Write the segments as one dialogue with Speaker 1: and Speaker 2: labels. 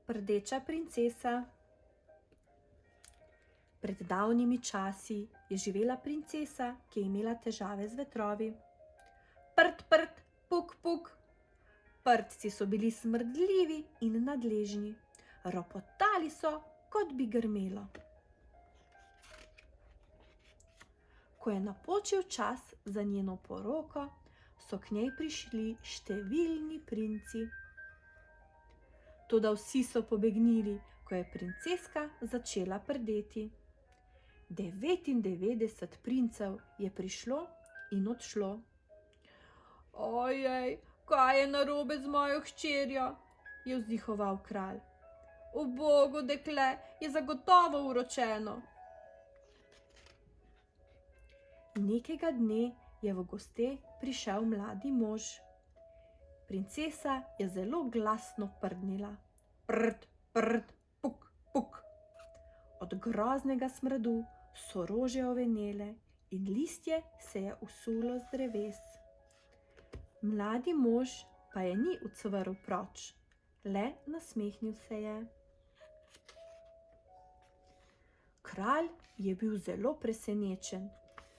Speaker 1: Prdeča princesa. Pred davnimi časi je živela princesa, ki je imela težave z vetrovi. Prt, prt, puk, puk. Prdci so bili smrdljivi in nadležni. Ropotali so, kot bi grmelo. Ko je napočil čas za njeno poroko, so k njej prišli številni princi. Toda vsi so pobegnili, ko je princeska začela prdeti. 99 princev je prišlo in odšlo. Ojej, kaj je narobe z mojo hčerjo, je vzdihoval kralj. Ubogo dekle je zagotovo uročeno. Nekega dne je v goste prišel mladi mož. Princesa je zelo glasno prdnila. Prd, prd, puk, puk. Od groznega smradu so rože ovenele in listje se je usulo z dreves. Mladi mož pa je ni ucvrl proč, le nasmehnil se je. Kralj je bil zelo presenečen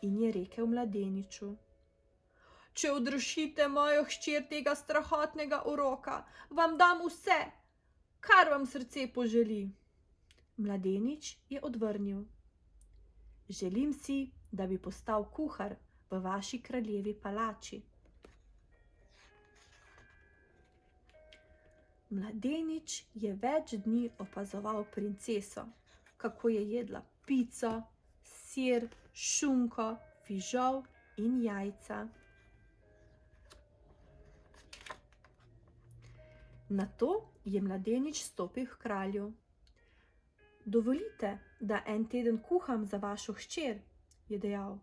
Speaker 1: in je rekel mladeniču: Če odrešite mojo hčer tega strahotnega uroka, vam dam vse, kar vam srce poželi. Mladenič je odvrnil: Želim si, da bi postal kuhar v vaši kraljevi palači. Mladenič je več dni opazoval princeso, kako je jedla pico, sir, šunko, fižol in jajca. Nato je mladenič stopil k kralju. Dovolite, da en teden kuham za vašo hčer, je dejal.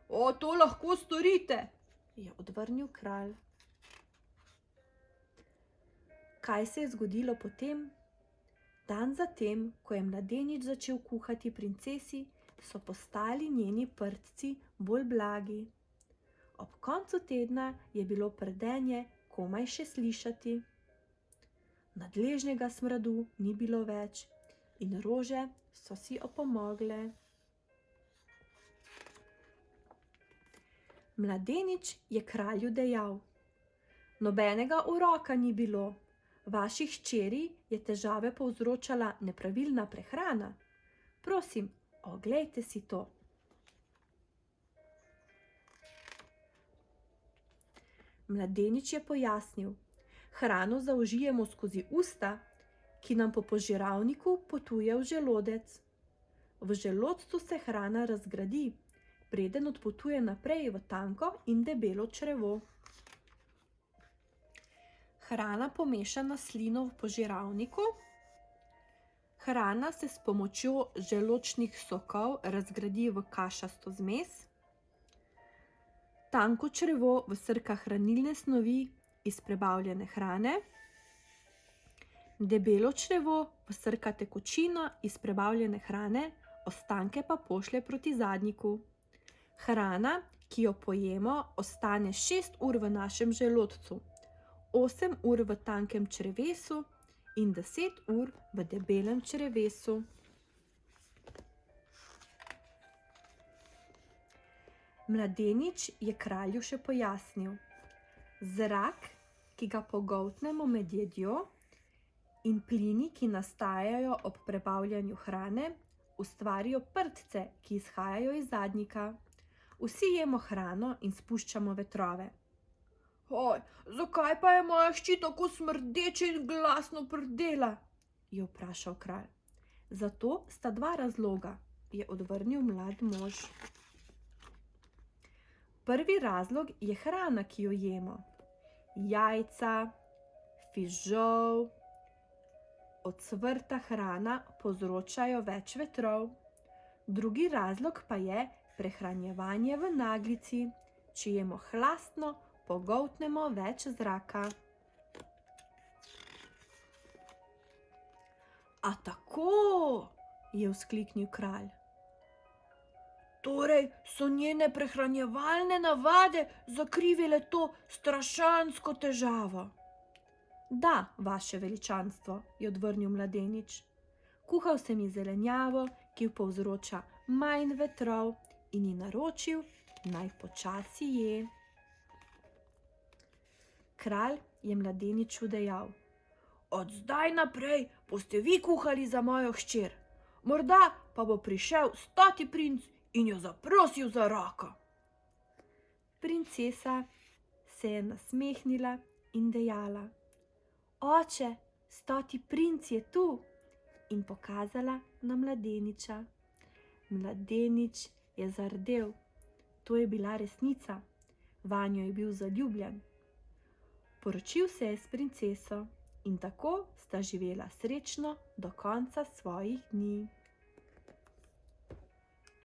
Speaker 1: O, to lahko storite, je odvrnil kralj. Kaj se je zgodilo potem? Dan zatem, ko je mladenič začel kuhati princesi, so postali njeni prdci bolj blagi. Ob koncu tedna je bilo prdenje komaj še slišati. Nadležnega smradu ni bilo več in rože so si opomogle. Mladenič je kralju dejal: Nobenega uroka ni bilo. Vaši hčeri je težave povzročala nepravilna prehrana. Prosim, oglejte si to. Mladenič je pojasnil: Hrano zaužijemo skozi usta, ki nam po požiralniku potuje v želodec. V želodcu se hrana razgradi, preden odpotuje naprej v tanko in debelo črevo. Hrana pomešana s slino v požiralniku. Hrana se s pomočjo želodčnih sokov razgradi v kašasto zmes. Tanko črevo vsrka hranilne snovi iz prebavljene hrane. Debelo črevo vsrka tekočino iz prebavljene hrane, ostanke pa pošlje proti zadnjiku. Hrana, ki jo pojemo, ostane 6 ur v našem želodcu, 8 ur v tankem črevesu in 10 ur v debelem črevesu. Mladenič je kralju še pojasnil: Zrak, ki ga pogoltnemo med jedjo, in plini, ki nastajajo ob prebavljanju hrane, ustvarijo prdce, ki izhajajo iz zadnjika. Vsi jemo hrano in spuščamo vetrove. Oj, zakaj pa je moja hči tako smrdeče in glasno prdela? Je vprašal kralj. Zato sta 2 razloga, je odvrnil mlad mož. Prvi razlog je hrana, ki jo jemo. Jajca, fižol, ocvrta hrana povzročajo več vetrov. Drugi razlog pa je prehranjevanje v naglici. Če jemo hlastno, pogoltnemo več zraka. A tako, je vzkliknil kralj. Torej so njene prehranjevalne navade zakrivile to strašansko težavo. Da, vaše veličanstvo, je odvrnil mladenič. Kuhal sem ji zelenjavo, ki povzroča manj vetrov, in ji naročil, naj počasi je. Kralj je mladeniču dejal: Od zdaj naprej boste vi kuhali za mojo hčer. Morda pa bo prišel 100. princ in jo zaprosil za roko. Princesa se je nasmehnila in dejala: Oče, 100. princ je tu, in pokazala na mladeniča. Mladenič je zardel. To je bila resnica. Vanjo je bil zaljubljen. Poročil se je s princeso in tako sta živela srečno do konca svojih dni.